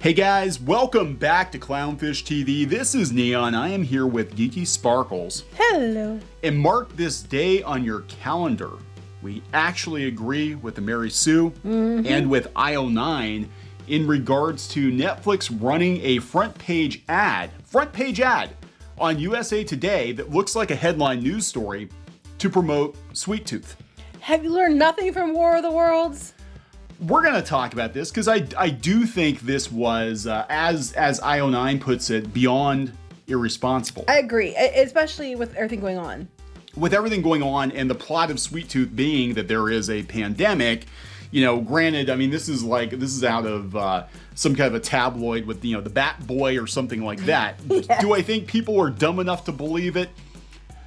Hey guys, welcome back to Clownfish TV. This is Neon. I am here with Geeky Sparkles. Hello. And mark this day on your calendar. We actually agree with the Mary Sue and with IO9 in regards to Netflix running a front page ad on USA Today that looks like a headline news story to promote Sweet Tooth. Have you learned nothing from War of the Worlds? We're going to talk about this because I do think this was, as IO9 puts it, beyond irresponsible. I agree, especially with everything going on. With everything going on and the plot of Sweet Tooth being that there is a pandemic, you know, granted, I mean, this is out of some kind of a tabloid with, you know, the Bat Boy or something like that. Yes. Do I think people are dumb enough to believe it?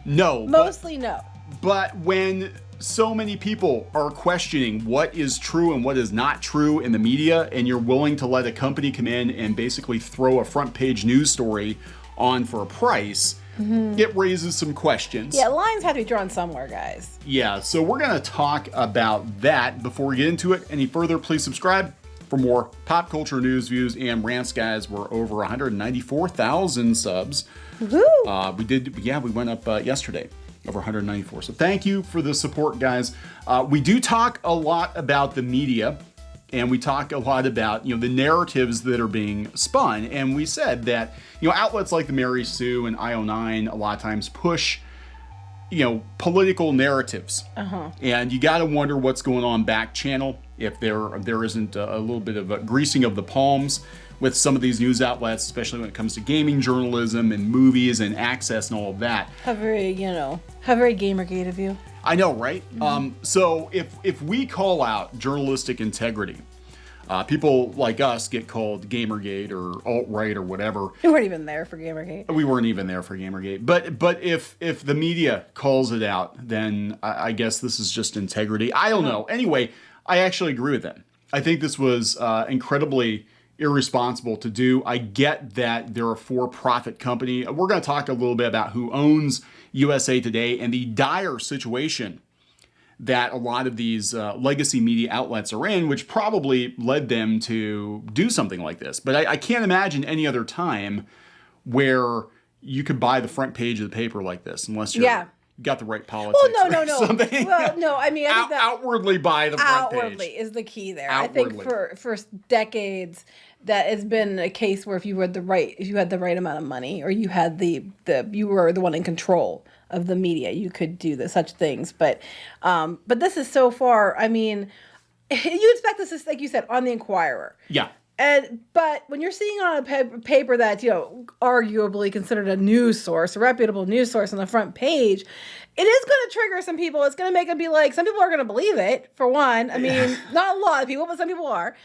No. Mostly no. But when so many people are questioning what is true and what is not true in the media, and you're willing to let a company come in and basically throw a front page news story on for a price, it raises some questions. Yeah, lines have to be drawn somewhere, guys. Yeah, so we're going to talk about that. Before we get into it any further, please subscribe for more pop culture news, views, and rants, guys. We're over 194,000 subs. Woo! We went up yesterday. Over 194. So thank you for the support, guys. We do talk a lot about the media, and we talk a lot about, you know, the narratives that are being spun. And we said that, you know, outlets like the Mary Sue and IO9 a lot of times push, you know, political narratives. And you got to wonder what's going on back channel if there isn't a little bit of a greasing of the palms with some of these news outlets, especially when it comes to gaming journalism and movies and access and all of that. How very Gamergate of you. I know, right? So if we call out journalistic integrity, people like us get called Gamergate or alt-right or whatever. We weren't even there for Gamergate. We weren't even there for Gamergate. But if the media calls it out, then I guess this is just integrity. I don't know. Anyway, I actually agree with them. I think this was incredibly irresponsible to do. I get that they're a for-profit company. We're going to talk a little bit about who owns USA Today and the dire situation that a lot of these legacy media outlets are in, which probably led them to do something like this. But I can't imagine any other time where you could buy the front page of the paper like this, unless you're got the right politics. Well, no. Something. Well, no, I mean, I think that outwardly buy the front page. Outwardly is the key there. Outwardly. I think for decades that has been a case where if you had the right amount of money, or you had you were the one in control of the media, you could do such things. But this is so far. I mean, you expect this is, like you said, on the Inquirer. Yeah. But when you're seeing on a paper that's, you know, arguably considered a news source, a reputable news source on the front page, it is going to trigger some people. It's going to make them be like, some people are going to believe it, for one. I mean, not a lot of people, but some people are.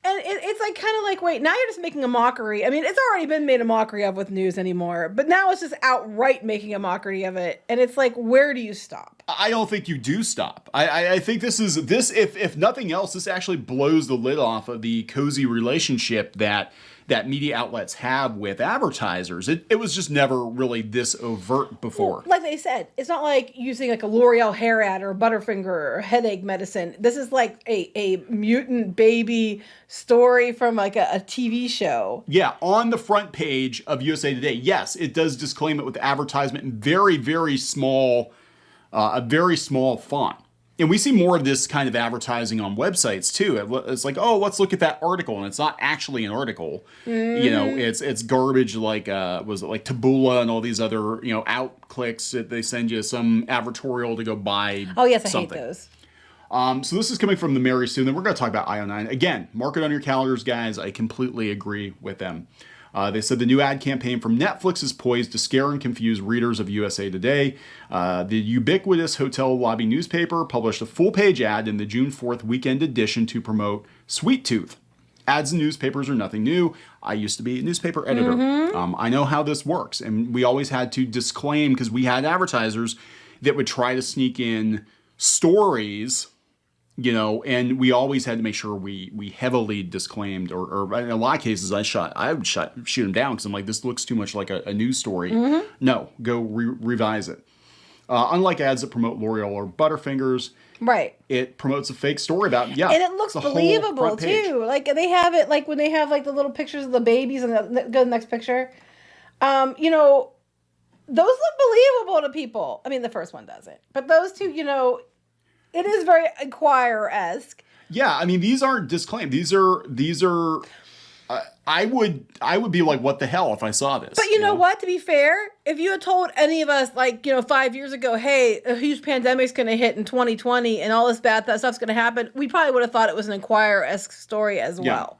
And it's like kind of like, wait, now you're just making a mockery. I mean, it's already been made a mockery of with news anymore, but now it's just outright making a mockery of it. And it's like, where do you stop? I don't think you do stop. I think this if nothing else, this actually blows the lid off of the cozy relationship that media outlets have with advertisers. It was just never really this overt before. Well, like they said, it's not like using like a L'Oreal hair ad or a Butterfinger or headache medicine. This is like a mutant baby story from like a TV show. Yeah, on the front page of USA Today, yes, it does disclaim it with advertisement in very, very small, a very small font. And we see more of this kind of advertising on websites too. It's like, oh, let's look at that article, and it's not actually an article. You know, it's garbage like was it like Taboola and all these other, you know, outclicks that they send you some advertorial to go buy. Oh yes, something. I hate those. So this is coming from the Mary Sue. Then we're going to talk about IO9 again. Mark it on your calendars, guys. I completely agree with them. They said the new ad campaign from Netflix is poised to scare and confuse readers of USA Today. The ubiquitous hotel lobby newspaper published a full-page ad in the June 4th weekend edition to promote Sweet Tooth. Ads in newspapers are nothing new. I used to be a newspaper editor. I know how this works. And we always had to disclaim, because we had advertisers that would try to sneak in stories, you know, and we always had to make sure we heavily disclaimed, or in a lot of cases I would shoot them down because I'm like, this looks too much like a news story. No, go revise it. Unlike ads that promote L'Oreal or Butterfingers, Right. it promotes a fake story about, And it looks the whole believable front page. too. Like they have it like when they have like the little pictures of the babies and go to the next picture. You know, those look believable to people. I mean, the first one doesn't. But those two, you know, it is very Inquirer-esque. Yeah, I mean, these aren't disclaimed. These are I would be like, what the hell if I saw this? But you know what? To be fair, if you had told any of us, like, you know, 5 years ago, hey, a huge pandemic's going to hit in 2020 and all this bad stuff's going to happen, we probably would have thought it was an Inquirer-esque story as well.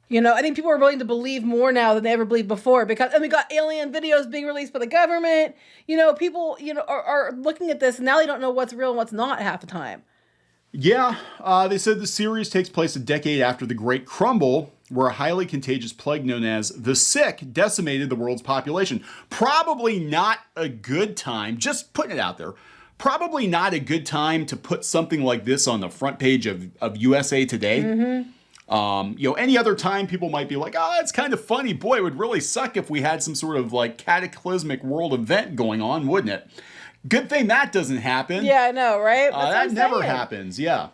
You know, I think people are willing to believe more now than they ever believed before because, and we got alien videos being released by the government. You know, people, you know, are looking at this and now they don't know what's real and what's not half the time. Yeah, they said the series takes place a decade after the Great Crumble, where a highly contagious plague known as the Sick decimated the world's population. Probably not a good time, just putting it out there, probably not a good time to put something like this on the front page of USA Today. Mm-hmm. You know, any other time people might be like, oh, it's kind of funny. Boy, it would really suck if we had some sort of like cataclysmic world event going on, wouldn't it? Good thing that doesn't happen. Yeah, I know, right? That never happens, yeah.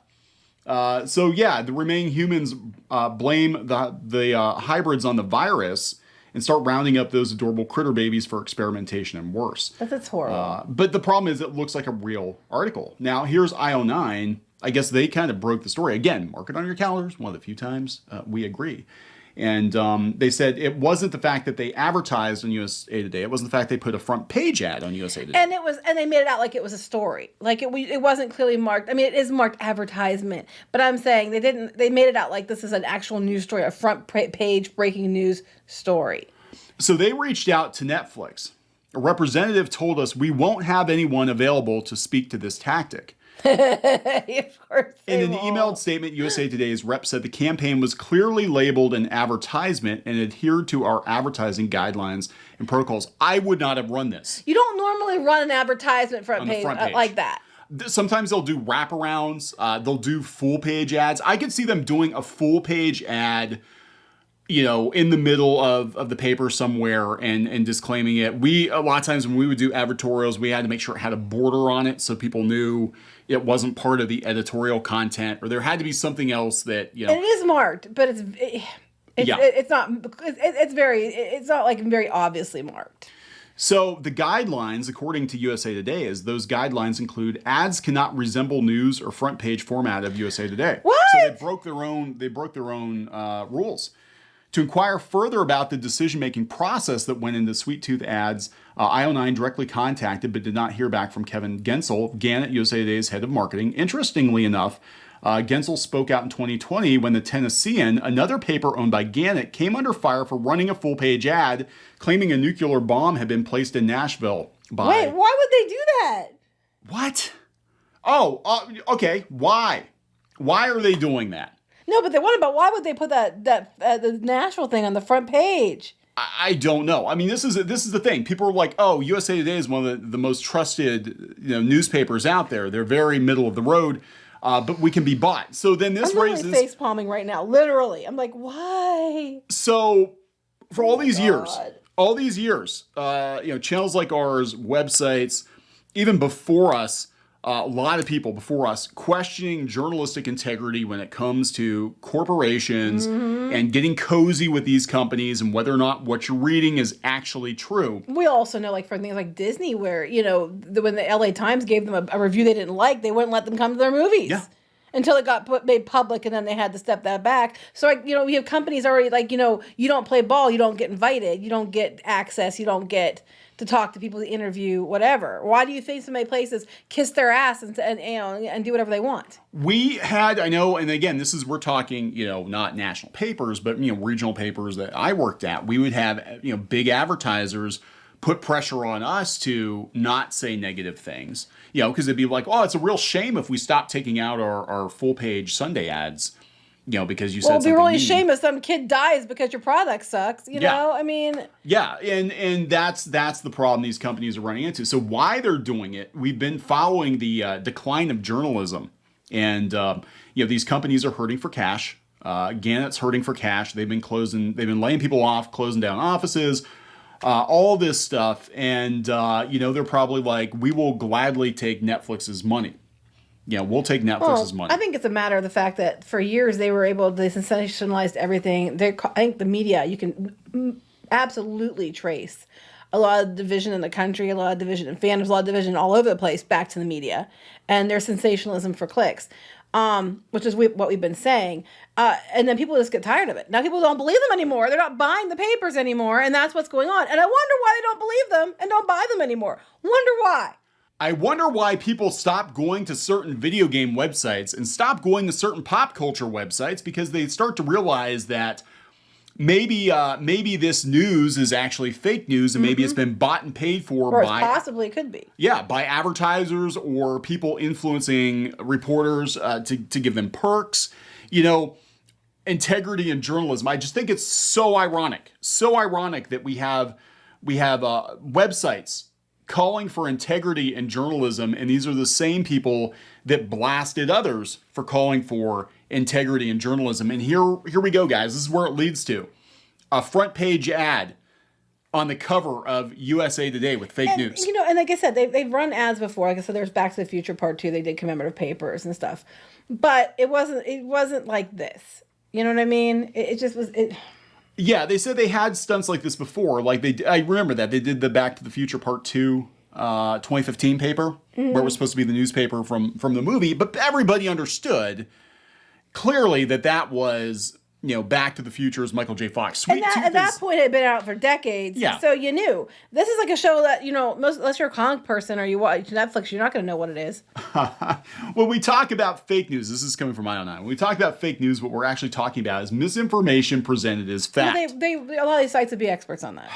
So yeah, the remaining humans blame the hybrids on the virus and start rounding up those adorable critter babies for experimentation and worse. That's horrible. But the problem is it looks like a real article. Now, here's IO9. I guess they kind of broke the story. Again, mark it on your calendars. One of the few times we agree. And they said it wasn't the fact that they advertised on USA Today. It wasn't the fact they put a front page ad on USA Today. And they made it out like it was a story. Like it wasn't clearly marked. I mean, it is marked advertisement, but I'm saying they made it out like this is an actual news story, a front page breaking news story. So they reached out to Netflix. A representative told us we won't have anyone available to speak to this tactic. Of course In an emailed statement, USA Today's rep said the campaign was clearly labeled an advertisement and adhered to our advertising guidelines and protocols. I would not have run this. You don't normally run an advertisement front page like that. Sometimes they'll do wraparounds. They'll do full page ads. I could see them doing a full page ad, you know, in the middle of the paper somewhere and disclaiming it. A lot of times when we would do advertorials, we had to make sure it had a border on it so people knew it wasn't part of the editorial content, or there had to be something else that, you know. And it is marked, but it's not like very obviously marked. So the guidelines, according to USA Today, is those guidelines include ads cannot resemble news or front page format of USA Today. What? So they broke their own rules. To inquire further about the decision-making process that went into Sweet Tooth ads, IO9 directly contacted but did not hear back from Kevin Gensel, Gannett, USA Today's head of marketing. Interestingly enough, Gensel spoke out in 2020 when the Tennessean, another paper owned by Gannett, came under fire for running a full-page ad claiming a nuclear bomb had been placed in Nashville by... Wait, why would they do that? What? Oh, okay. Why? Why are they doing that? No, but why would they put the Nashville thing on the front page? I don't know. I mean, this is the thing. People are like, oh, USA Today is one of the most trusted, you know, newspapers out there. They're very middle of the road, but we can be bought. So then this raises... I'm face palming right now, literally. I'm like, why? So for all these years, you know, channels like ours, websites, even before us, a lot of people before us questioning journalistic integrity when it comes to corporations and getting cozy with these companies and whether or not what you're reading is actually true. We also know, like, for things like Disney, where, you know, when the LA Times gave them a review they didn't like, they wouldn't let them come to their movies. Yeah. Until it got made public, and then they had to step that back. So, like, you know, we have companies already, like, you know, you don't play ball, you don't get invited, you don't get access, you don't get to talk to people, to interview, whatever. Why do you think so many places kiss their ass and you know, and do whatever they want? We had, I know, and again, we're talking, you know, not national papers, but, you know, regional papers that I worked at. We would have, you know, big advertisers put pressure on us to not say negative things, you know, because it'd be like, oh, it's a real shame if we stop taking out our full page Sunday ads, you know, because you said something. Well, it'd be really shame if some kid dies because your product sucks, you know? I mean... Yeah, and that's the problem these companies are running into. So why they're doing it, we've been following the decline of journalism. And, you know, these companies are hurting for cash. Gannett's hurting for cash. They've been laying people off, closing down offices. all this stuff. And, they're probably like, we will gladly take Netflix's money. Yeah, we'll take Netflix's money. I think it's a matter of the fact that for years they were able to sensationalize everything. I think the media, you can absolutely trace a lot of division in the country, a lot of division in fandoms, a lot of division all over the place back to the media and their sensationalism for clicks, which is what we've been saying. And then people just get tired of it. Now people don't believe them anymore. They're not buying the papers anymore, and that's what's going on. And I wonder why they don't believe them and don't buy them anymore. Wonder why. I wonder why people stop going to certain video game websites and stop going to certain pop culture websites, because they start to realize that maybe this news is actually fake news, and maybe it's been bought and paid for or by possibly could be. Yeah, by advertisers or people influencing reporters to give them perks. Integrity in journalism. I just think it's so ironic that we have websites calling for integrity in journalism, and these are the same people that blasted others for calling for integrity in journalism. And here we go, guys. This is where it leads to. A front page ad on the cover of USA Today with fake news. And like I said, they've run ads before. Like I said, there's Back to the Future Part 2. They did commemorative papers and stuff. But it wasn't like this. You know what I mean? It just was... Yeah, they said they had stunts like this before. I remember that. They did the Back to the Future Part 2 2015 paper, where it was supposed to be the newspaper from the movie. But everybody understood clearly that was, Back to the Future's Michael J. Fox. At that point, it had been out for decades. Yeah. So you knew. This is like a show that, unless you're a comic person or you watch Netflix, you're not going to know what it is. When we talk about fake news, this is coming from IO9. When we talk about fake news, what we're actually talking about is misinformation presented as fact. A lot of these sites would be experts on that.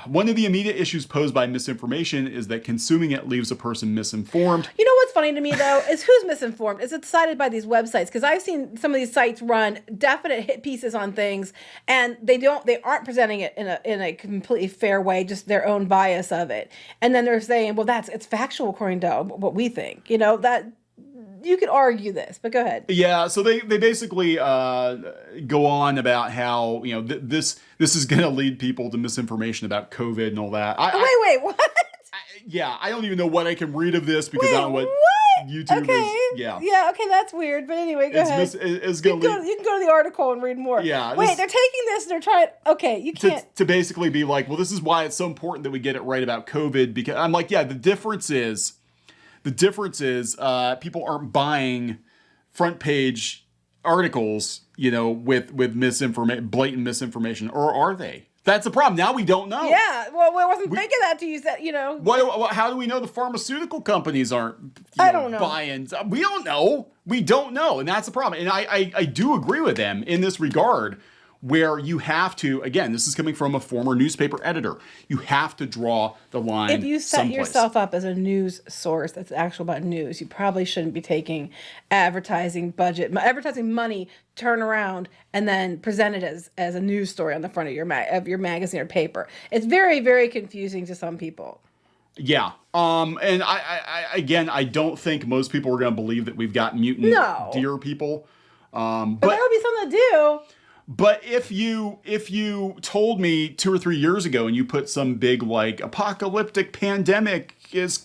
One of the immediate issues posed by misinformation is that consuming it leaves a person misinformed. You know what's funny to me, though, is who's misinformed? Is it decided by these websites? Because I've seen some of these sites run definite hit pieces on things, and they aren't presenting it in a completely fair way, just their own bias of it. And then they're saying, well, it's factual according to what we think. That... You could argue this, but go ahead. Yeah, so they basically go on about how this is going to lead people to misinformation about COVID and all that. Wait, what? I don't even know what I can read of this because I don't know what YouTube is. Yeah, okay, that's weird. But anyway, go ahead. You can go to the article and read more. Yeah. Wait, they're taking this and they're trying... Okay, you can't... To basically be like, well, this is why it's so important that we get it right about COVID. Because I'm like, yeah, the difference is people aren't buying front page articles, with blatant misinformation, or are they? That's the problem. Now we don't know. Yeah, well, I wasn't thinking that to use that, How do we know the pharmaceutical companies aren't I don't know. buying? We don't know. We don't know, and that's the problem. And I do agree with them in this regard, where you have to, again, this is coming from a former newspaper editor, you have to draw the line If you set someplace. yourself up as a news source that's actual about news, you probably shouldn't be taking advertising money, turn around, and then present it as a news story on the front of your magazine or paper. It's very, very confusing to some people. Yeah. And I don't think most people are going to believe that we've got mutant deer people. But that would be something to do. But if you told me 2 or 3 years ago and you put some big apocalyptic pandemic is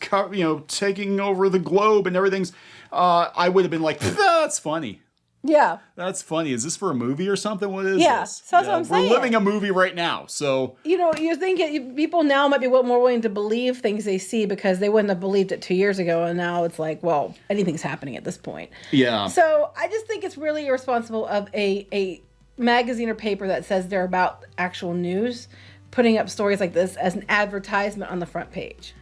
taking over the globe and everything's, I would have been like, that's funny. Yeah. That's funny. Is this for a movie or something? What is this? So that's what I'm saying. We're living a movie right now. So you think people now might be more willing to believe things they see because they wouldn't have believed it 2 years ago, and now it's like, well, anything's happening at this point. Yeah. So I just think it's really irresponsible of a magazine or paper that says they're about actual news, putting up stories like this as an advertisement on the front page.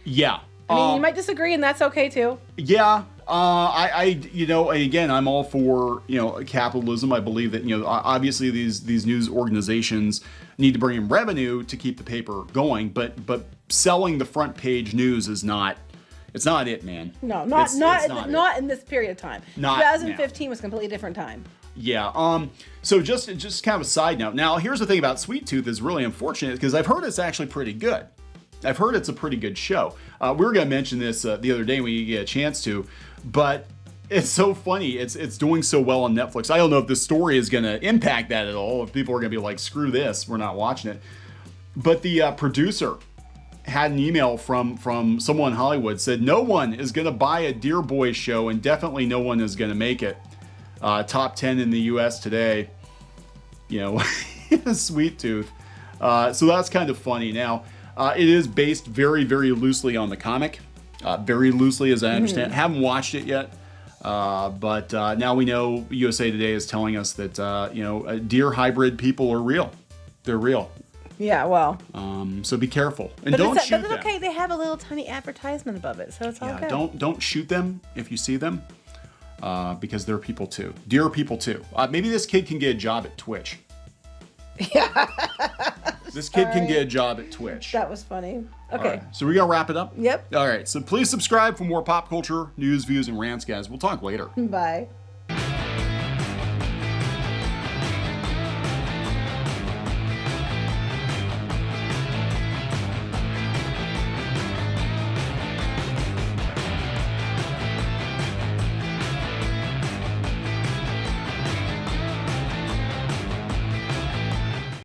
Yeah. I mean, you might disagree, and that's okay too. Yeah. Again, I'm all for, capitalism. I believe that, obviously these news organizations need to bring in revenue to keep the paper going, but selling the front page news is not, it's not it, man. No, not in this period of time. 2015 was a completely different time. Yeah. So just kind of a side note. Now, here's the thing about Sweet Tooth is really unfortunate because I've heard it's actually pretty good. I've heard it's a pretty good show. We were going to mention this the other day when you get a chance to, but it's so funny. It's doing so well on Netflix. I don't know if this story is going to impact that at all. If people are going to be like, screw this, we're not watching it. But the producer had an email from someone in Hollywood, said no one is going to buy a Deer Boys show, and definitely no one is going to make it. Top 10 in the U.S. today. You know, Sweet Tooth. So that's kind of funny. Now, it is based very, very loosely on the comic. Very loosely, as I understand. Haven't watched it yet. But now we know USA Today is telling us that, you know, deer hybrid people are real. They're real. Yeah, well. So be careful. And don't shoot them. But it's okay. They have a little tiny advertisement above it, so it's all good. Don't shoot them if you see them. Because they're people too. Deer are people too. Maybe this kid can get a job at Twitch. Yeah. This kid can get a job at Twitch. That was funny. Okay. Right, so we gotta wrap it up? Yep. All right. So please subscribe for more pop culture, news, views, and rants, guys. We'll talk later. Bye.